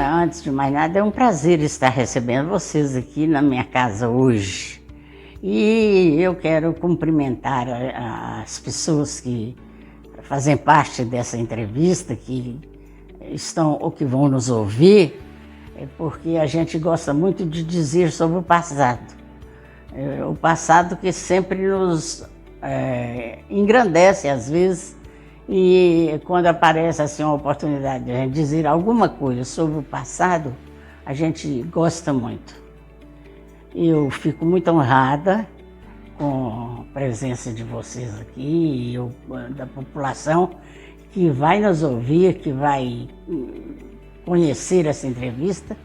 Antes de mais nada, é um prazer estar recebendo vocês aqui na minha casa hoje. E eu quero cumprimentar as pessoas que fazem parte dessa entrevista, que estão ou que vão nos ouvir, porque a gente gosta muito de dizer sobre o passado. O passado que sempre nos engrandece às vezes, e quando aparece assim uma oportunidade de a gente dizer alguma coisa sobre o passado, a gente gosta muito. Eu fico muito honrada com a presença de vocês aqui e da população que vai nos ouvir, que vai conhecer essa entrevista,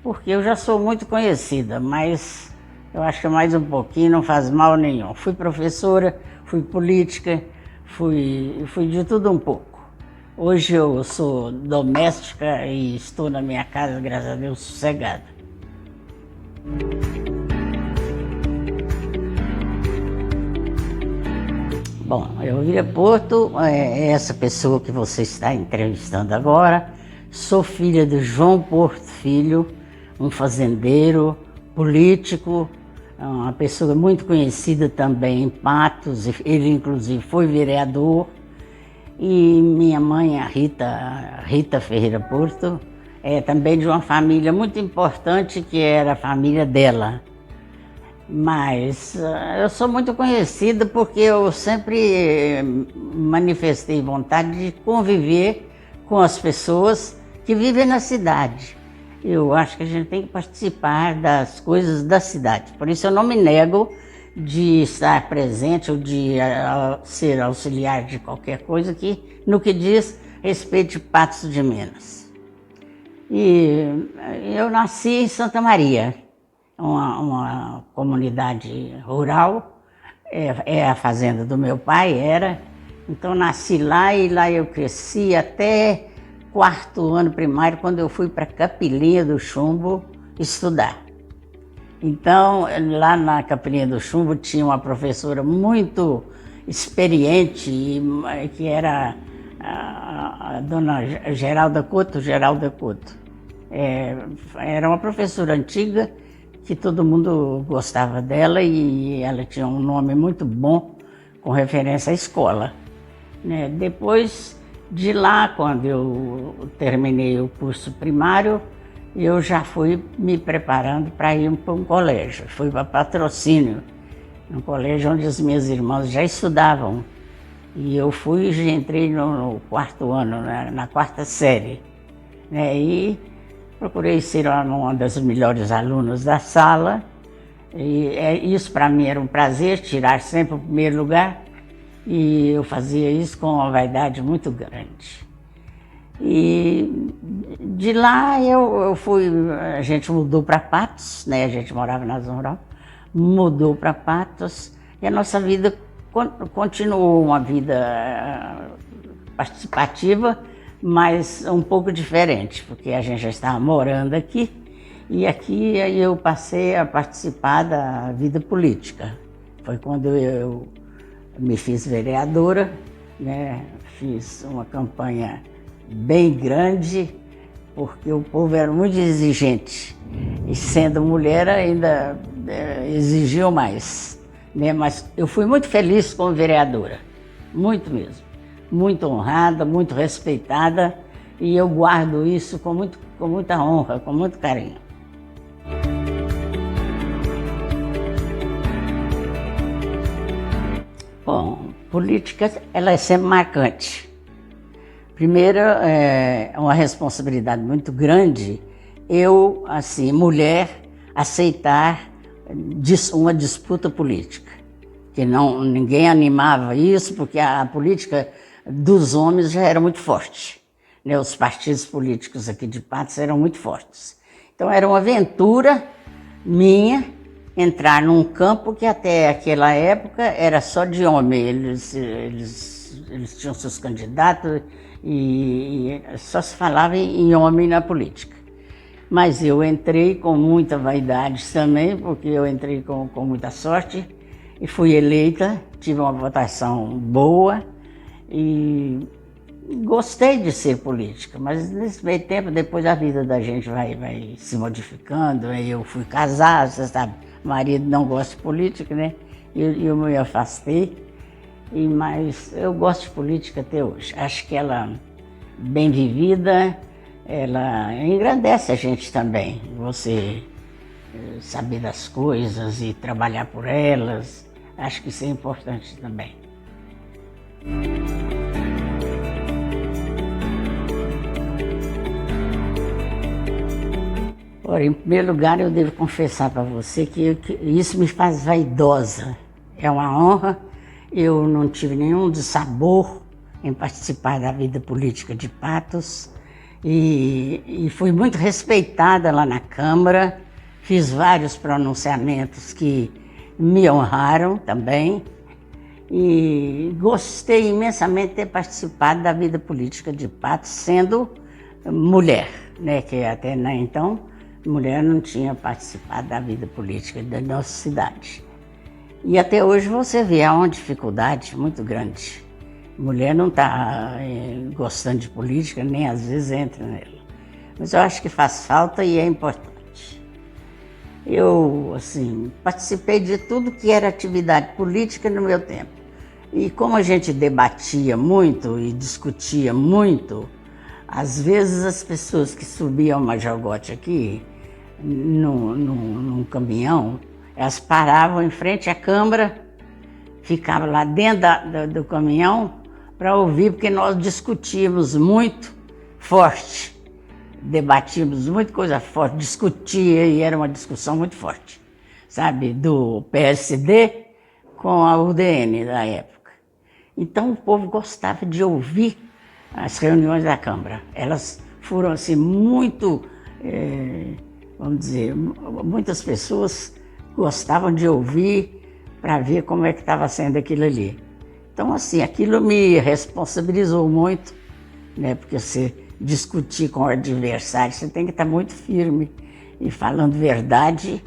porque eu já sou muito conhecida, mas eu acho que mais um pouquinho não faz mal nenhum. Fui professora, fui política, fui de tudo um pouco. Hoje eu sou doméstica e estou na minha casa, graças a Deus, sossegada. Bom, Elvira Porto é essa pessoa que você está entrevistando agora. Sou filha de João Porto Filho, um fazendeiro, político, uma pessoa muito conhecida também em Patos, ele inclusive foi vereador. E minha mãe, a Rita Ferreira Porto, é também de uma família muito importante, que era a família dela. Mas eu sou muito conhecida porque eu sempre manifestei vontade de conviver com as pessoas que vivem na cidade. Eu acho que a gente tem que participar das coisas da cidade. Por isso eu não me nego de estar presente ou de ser auxiliar de qualquer coisa que, no que diz respeito de Patos de Minas. E eu nasci em Santa Maria, uma comunidade rural, é a fazenda do meu pai, era. Então nasci lá e lá eu cresci até quarto ano primário, quando eu fui para Capilinha do Chumbo estudar. Então, lá na Capilinha do Chumbo tinha uma professora muito experiente, que era a dona Geralda Couto. Era uma professora antiga, que todo mundo gostava dela, e ela tinha um nome muito bom com referência à escola. Depois de lá, quando eu terminei o curso primário, eu já fui me preparando para ir para um colégio. Fui para Patrocínio, um colégio onde as minhas irmãs já estudavam. E eu entrei no quarto ano, na quarta série. E procurei ser uma das melhores alunas da sala. E isso para mim era um prazer, tirar sempre o primeiro lugar. E eu fazia isso com uma vaidade muito grande. E de lá a gente mudou para Patos, a gente morava na zona rural, mudou para Patos, e a nossa vida continuou uma vida participativa, mas um pouco diferente, porque a gente já estava morando aqui, e aqui aí eu passei a participar da vida política. Foi quando eu me fiz vereadora, fiz uma campanha bem grande, porque o povo era muito exigente, e sendo mulher ainda exigiu mais, mas eu fui muito feliz como vereadora, muito mesmo, muito honrada, muito respeitada, e eu guardo isso com muita honra, com muito carinho. Bom, política, ela é sempre marcante. Primeiro, é uma responsabilidade muito grande eu, assim, mulher, aceitar uma disputa política. Que ninguém animava isso, porque a política dos homens já era muito forte. Os partidos políticos aqui de Patos eram muito fortes. Então era uma aventura minha entrar num campo que até aquela época era só de homem. Eles tinham seus candidatos e só se falava em homem na política. Mas eu entrei com muita vaidade também, porque eu entrei com muita sorte e fui eleita, tive uma votação boa e gostei de ser política, mas nesse meio tempo, depois a vida da gente vai se modificando. Aí eu fui casar, você sabe, o marido não gosta de política, né? Eu me afastei, mas eu gosto de política até hoje. Acho que ela, bem vivida, ela engrandece a gente também. Você saber das coisas e trabalhar por elas, acho que isso é importante também. Ora, em primeiro lugar, eu devo confessar para você que isso me faz vaidosa. É uma honra. Eu não tive nenhum dissabor em participar da vida política de Patos e fui muito respeitada lá na Câmara. Fiz vários pronunciamentos que me honraram também e gostei imensamente de ter participado da vida política de Patos, sendo mulher, né? Que até então mulher não tinha participado da vida política da nossa cidade. E até hoje você vê, há uma dificuldade muito grande. Mulher não está gostando de política, nem às vezes entra nela. Mas eu acho que faz falta e é importante. Eu, assim, participei de tudo que era atividade política no meu tempo. E como a gente debatia muito e discutia muito, às vezes as pessoas que subiam uma Majogote aqui, num caminhão, elas paravam em frente à Câmara, ficavam lá dentro do caminhão para ouvir, porque nós discutíamos muito forte. Debatíamos muita coisa forte, discutia e era uma discussão muito forte, sabe, do PSD com a UDN da época. Então o povo gostava de ouvir as reuniões da Câmara. Elas foram assim muito, vamos dizer, muitas pessoas gostavam de ouvir para ver como é que estava sendo aquilo ali. Então assim, aquilo me responsabilizou muito, né, porque você discutir com o adversário, você tem que estar muito firme e falando verdade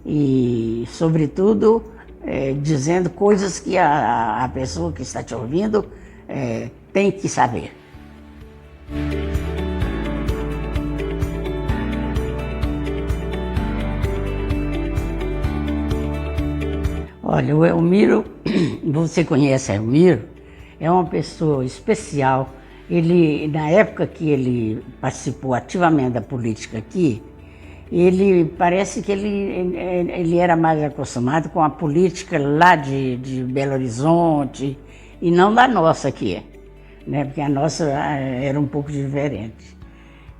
e, sobretudo, dizendo coisas que a pessoa que está te ouvindo tem que saber. Olha, o Elmiro, você conhece o Elmiro, é uma pessoa especial. Ele, na época que ele participou ativamente da política aqui, ele parece que ele era mais acostumado com a política lá de Belo Horizonte e não da nossa aqui, né? Porque a nossa era um pouco diferente.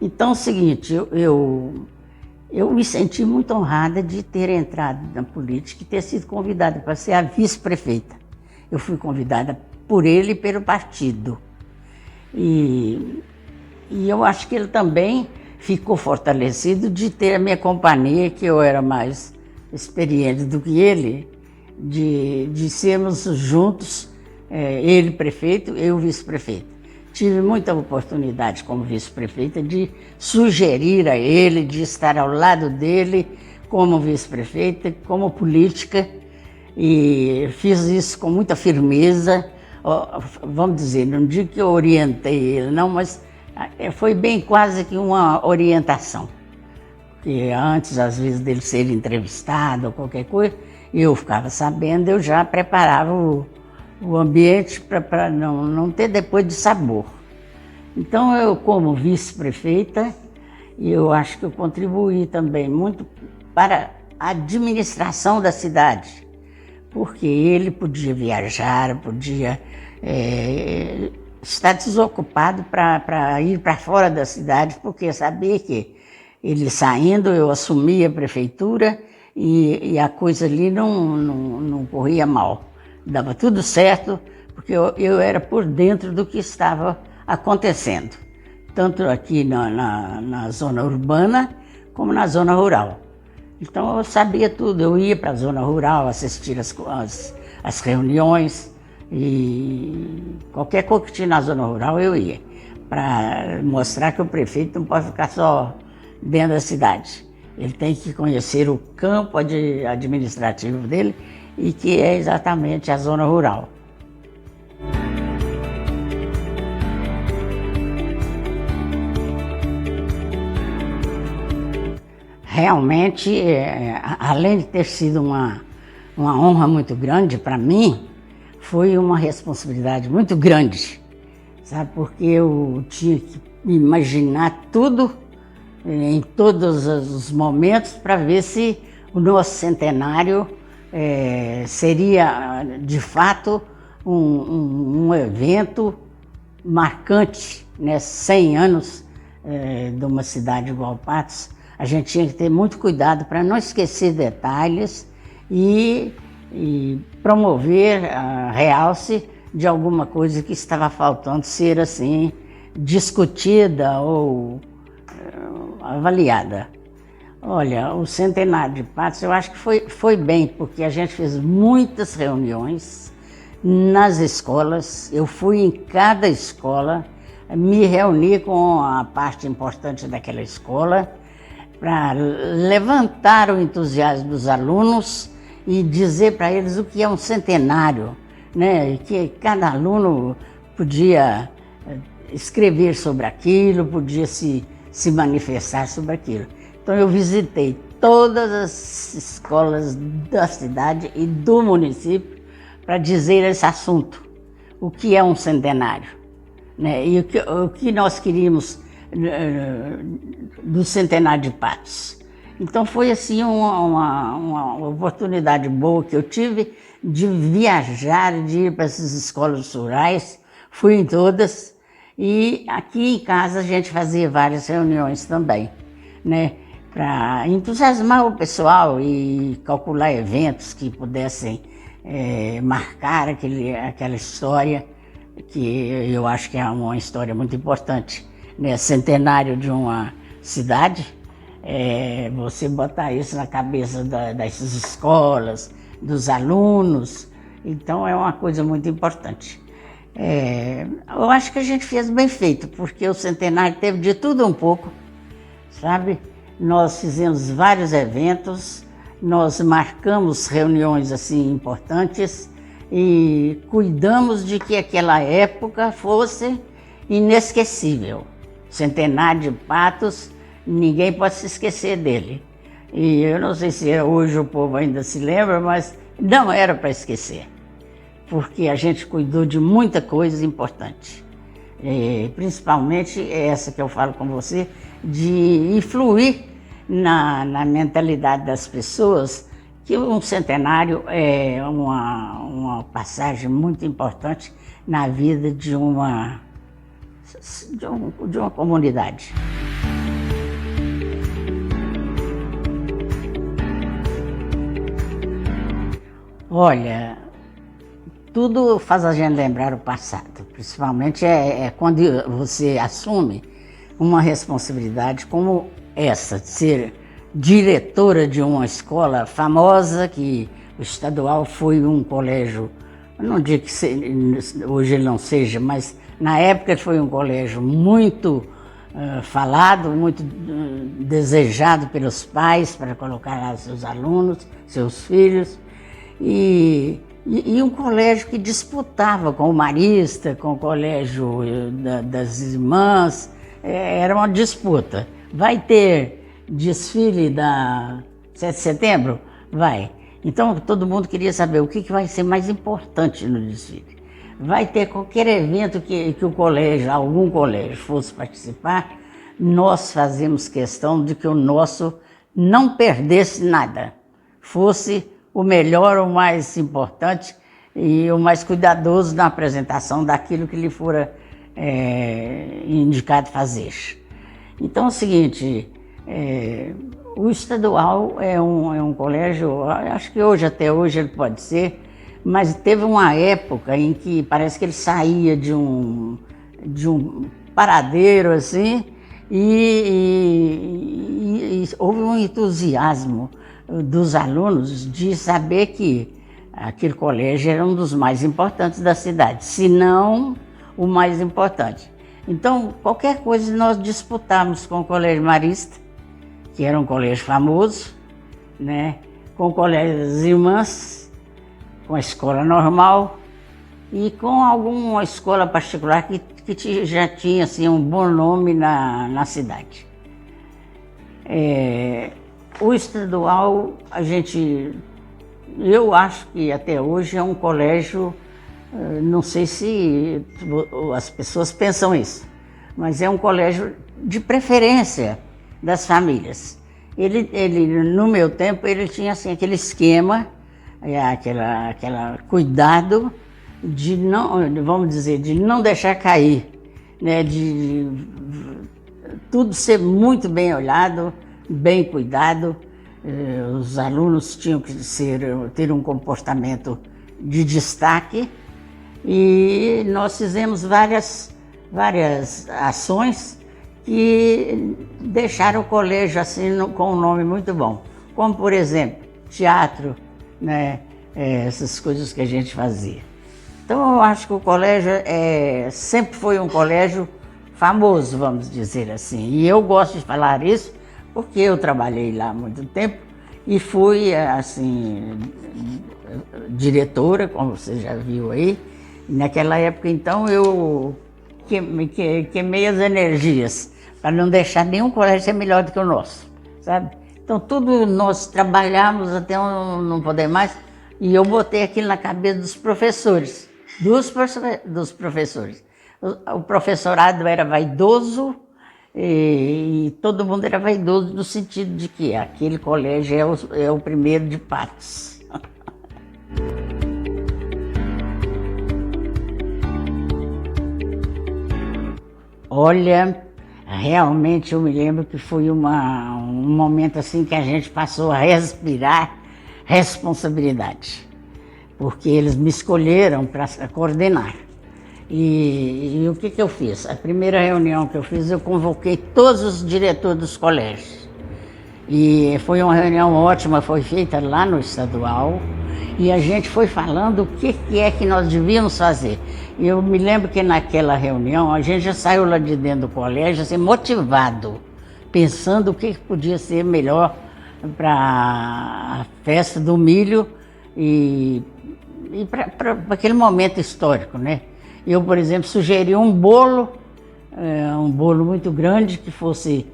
Então é o seguinte, eu me senti muito honrada de ter entrado na política e ter sido convidada para ser a vice-prefeita. Eu fui convidada por ele e pelo partido. E eu acho que ele também ficou fortalecido de ter a minha companhia, que eu era mais experiente do que ele, de sermos juntos, ele prefeito, eu vice-prefeita. Tive muita oportunidade como vice-prefeita de sugerir a ele, de estar ao lado dele como vice-prefeita, como política, e fiz isso com muita firmeza. Vamos dizer, não digo que eu orientei ele, não, mas foi bem quase que uma orientação. Porque antes, às vezes, dele ser entrevistado ou qualquer coisa, eu ficava sabendo, eu já preparava o ambiente para não ter depois de sabor. Então, eu, como vice-prefeita, eu acho que eu contribuí também muito para a administração da cidade. Porque ele podia viajar, podia estar desocupado para ir para fora da cidade, porque sabia que ele saindo, eu assumia a prefeitura e a coisa ali não corria mal. Dava tudo certo, porque eu era por dentro do que estava acontecendo, tanto aqui na zona urbana como na zona rural. Então eu sabia tudo, eu ia para a zona rural assistir as reuniões e qualquer coisa que tinha na zona rural eu ia, para mostrar que o prefeito não pode ficar só dentro da cidade. Ele tem que conhecer o campo administrativo dele e que é exatamente a zona rural. realmente, além de ter sido uma honra muito grande para mim, foi uma responsabilidade muito grande, sabe? Porque eu tinha que imaginar tudo, em todos os momentos, para ver se o nosso centenário seria, de fato, um evento marcante, né? 100 anos de uma cidade igual Patos. A gente tinha que ter muito cuidado para não esquecer detalhes e promover a realce de alguma coisa que estava faltando ser assim discutida ou avaliada. Olha, o centenário de Patos, eu acho que foi bem, porque a gente fez muitas reuniões nas escolas. Eu fui em cada escola, me reuni com a parte importante daquela escola para levantar o entusiasmo dos alunos e dizer para eles o que é um centenário, né? Que cada aluno podia escrever sobre aquilo, podia se manifestar sobre aquilo. Então eu visitei todas as escolas da cidade e do município para dizer esse assunto, o que é um centenário, né? E o que nós queríamos do centenário de Patos. Então foi assim uma oportunidade boa que eu tive de viajar, de ir para essas escolas rurais. Fui em todas e aqui em casa a gente fazia várias reuniões também, né? Para entusiasmar o pessoal e calcular eventos que pudessem marcar aquela história, que eu acho que é uma história muito importante, né? Centenário de uma cidade, você botar isso na cabeça dessas escolas, dos alunos, então é uma coisa muito importante. Eu acho que a gente fez bem feito, porque o centenário teve de tudo um pouco, sabe? Nós fizemos vários eventos, nós marcamos reuniões assim importantes e cuidamos de que aquela época fosse inesquecível. Centenário de Patos, ninguém pode se esquecer dele. E eu não sei se hoje o povo ainda se lembra, mas não era para esquecer, porque a gente cuidou de muita coisa importante. Principalmente essa que eu falo com você, de influir na mentalidade das pessoas, que um centenário é uma passagem muito importante na vida de uma comunidade. Olha, tudo faz a gente lembrar o passado, principalmente quando você assume uma responsabilidade como essa, de ser diretora de uma escola famosa, que o estadual foi um colégio, eu não digo que hoje ele não seja, mas na época foi um colégio muito falado, muito desejado pelos pais para colocar lá seus alunos, seus filhos, e um colégio que disputava com o Marista, com o colégio das irmãs, era uma disputa. Vai ter desfile da 7 de setembro? Vai. Então todo mundo queria saber o que vai ser mais importante no desfile. Vai ter qualquer evento que o colégio, algum colégio fosse participar, nós fazemos questão de que o nosso não perdesse nada, fosse o melhor, o mais importante e o mais cuidadoso na apresentação daquilo que lhe fora indicado fazer. Então é o seguinte, o estadual é um colégio, acho que até hoje ele pode ser, mas teve uma época em que parece que ele saía de um paradeiro assim, e houve um entusiasmo dos alunos de saber que aquele colégio era um dos mais importantes da cidade, se não o mais importante. Então, qualquer coisa nós disputávamos com o Colégio Marista, que era um colégio famoso, né? Com o Colégio das Irmãs, com a escola normal e com alguma escola particular que já tinha assim, um bom nome na cidade. O estadual, eu acho que até hoje é um colégio, não sei se as pessoas pensam isso, mas é um colégio de preferência das famílias. No meu tempo, ele tinha assim, aquele esquema, aquela cuidado de não, vamos dizer, de não deixar cair, né, de tudo ser muito bem olhado, bem cuidado. Os alunos tinham que ter um comportamento de destaque e nós fizemos várias ações que deixaram o colégio assim com um nome muito bom, como por exemplo, teatro, né, essas coisas que a gente fazia. Então eu acho que o colégio sempre foi um colégio famoso, vamos dizer assim, e eu gosto de falar isso porque eu trabalhei lá há muito tempo e fui, assim, diretora, como você já viu aí. E naquela época, então, eu queimei as energias para não deixar nenhum colégio ser melhor do que o nosso, sabe? Então, tudo nós trabalhamos até não poder mais e eu botei aquilo na cabeça dos professores, dos professores. O professorado era vaidoso, e todo mundo era vaidoso no sentido de que aquele colégio é o primeiro de Patos. Olha, realmente eu me lembro que foi um momento assim que a gente passou a respirar responsabilidade, porque eles me escolheram para coordenar. E o que eu fiz? A primeira reunião que eu fiz, eu convoquei todos os diretores dos colégios. E foi uma reunião ótima, foi feita lá no estadual. E a gente foi falando o que é que nós devíamos fazer. E eu me lembro que naquela reunião, a gente já saiu lá de dentro do colégio, assim, motivado, pensando o que podia ser melhor para a festa do milho e para aquele momento histórico, né? Eu, por exemplo, sugeri um bolo muito grande que fosse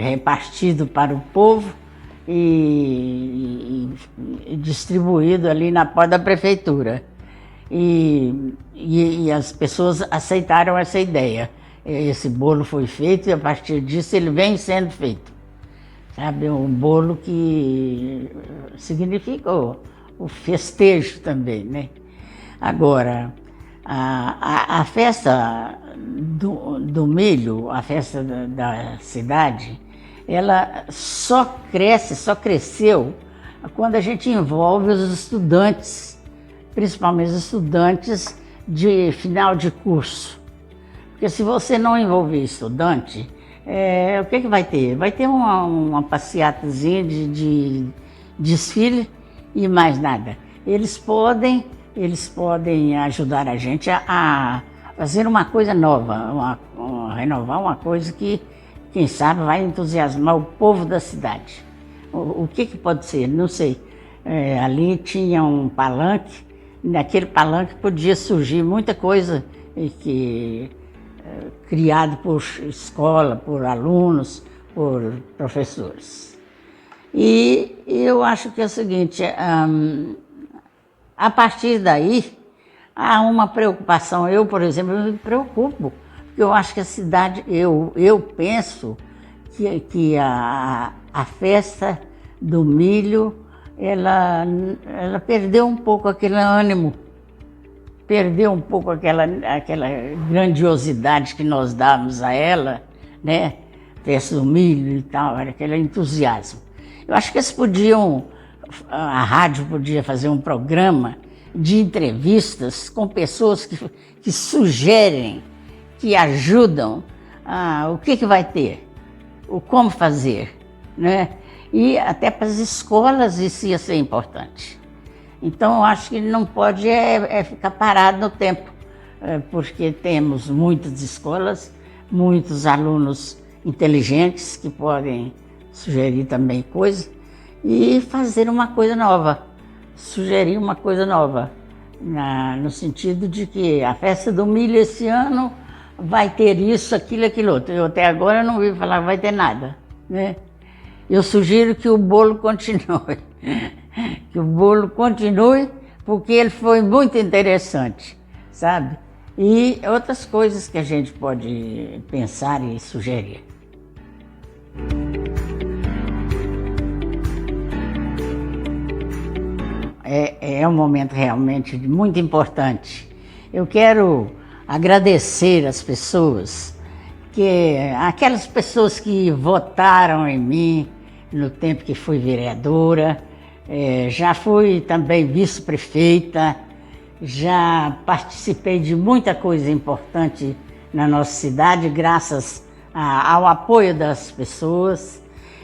repartido para o povo e distribuído ali na porta da prefeitura. E as pessoas aceitaram essa ideia. Esse bolo foi feito e a partir disso ele vem sendo feito. Sabe, um bolo que significa o festejo também, né? Agora, a festa do milho, a festa da cidade, ela só cresceu quando a gente envolve os estudantes, principalmente os estudantes de final de curso. Porque se você não envolver estudante, o que vai ter? Vai ter uma passeatazinha de desfile e mais nada. Eles podem ajudar a gente a fazer uma coisa nova, renovar uma coisa que, quem sabe, vai entusiasmar o povo da cidade. O que pode ser? Não sei. Ali tinha um palanque, e naquele palanque podia surgir muita coisa criado por escola, por alunos, por professores. E eu acho que é o seguinte, a partir daí, há uma preocupação. Eu, por exemplo, me preocupo, porque eu acho que a cidade, eu penso que a festa do milho, ela perdeu um pouco aquele ânimo, perdeu um pouco aquela grandiosidade que nós dávamos a ela, né? Festa do milho e tal, era aquele entusiasmo. Eu acho que a rádio podia fazer um programa de entrevistas com pessoas que sugerem, que ajudam o que vai ter, o como fazer, né? E até para as escolas isso ia ser importante. Então eu acho que não pode ficar parado no tempo, porque temos muitas escolas, muitos alunos inteligentes que podem sugerir também coisas e fazer uma coisa nova, sugerir uma coisa nova, no sentido de que a festa do milho esse ano vai ter isso, aquilo, aquilo outro. Eu até agora não ouvi falar que vai ter nada, né? eu sugiro que o bolo continue. Que o bolo continue, porque ele foi muito interessante, sabe? E outras coisas que a gente pode pensar e sugerir. É um momento realmente muito importante. Eu quero agradecer as pessoas, aquelas pessoas que votaram em mim no tempo que fui vereadora, já fui também vice-prefeita, já participei de muita coisa importante na nossa cidade, graças ao apoio das pessoas.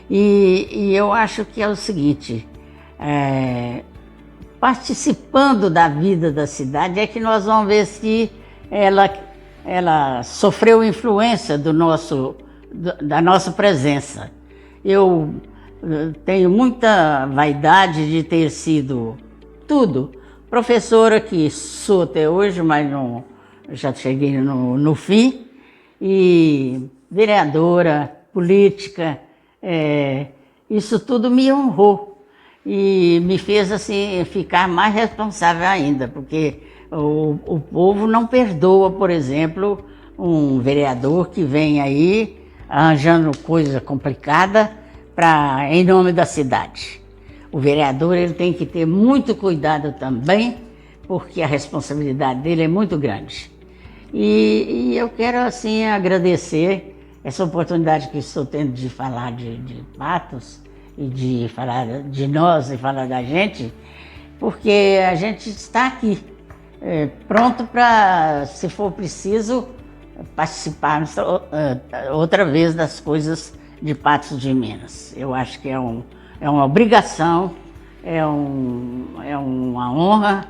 E eu acho que é o seguinte, participando da vida da cidade é que nós vamos ver se ela sofreu influência da nossa presença. Eu tenho muita vaidade de ter sido tudo. Professora que sou até hoje, mas não, já cheguei no fim. E vereadora, política, isso tudo me honrou e me fez assim ficar mais responsável ainda, porque o povo não perdoa, por exemplo, um vereador que vem aí arranjando coisa complicada em nome da cidade. O vereador ele tem que ter muito cuidado também, porque a responsabilidade dele é muito grande. E eu quero assim agradecer essa oportunidade que estou tendo de falar de Patos e de falar de nós e falar da gente, porque a gente está aqui, pronto para, se for preciso, participar outra vez das coisas de Patos de Minas. Eu acho que é uma obrigação, é uma honra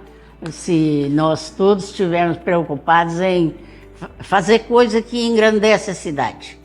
se nós todos estivermos preocupados em fazer coisa que engrandece a cidade.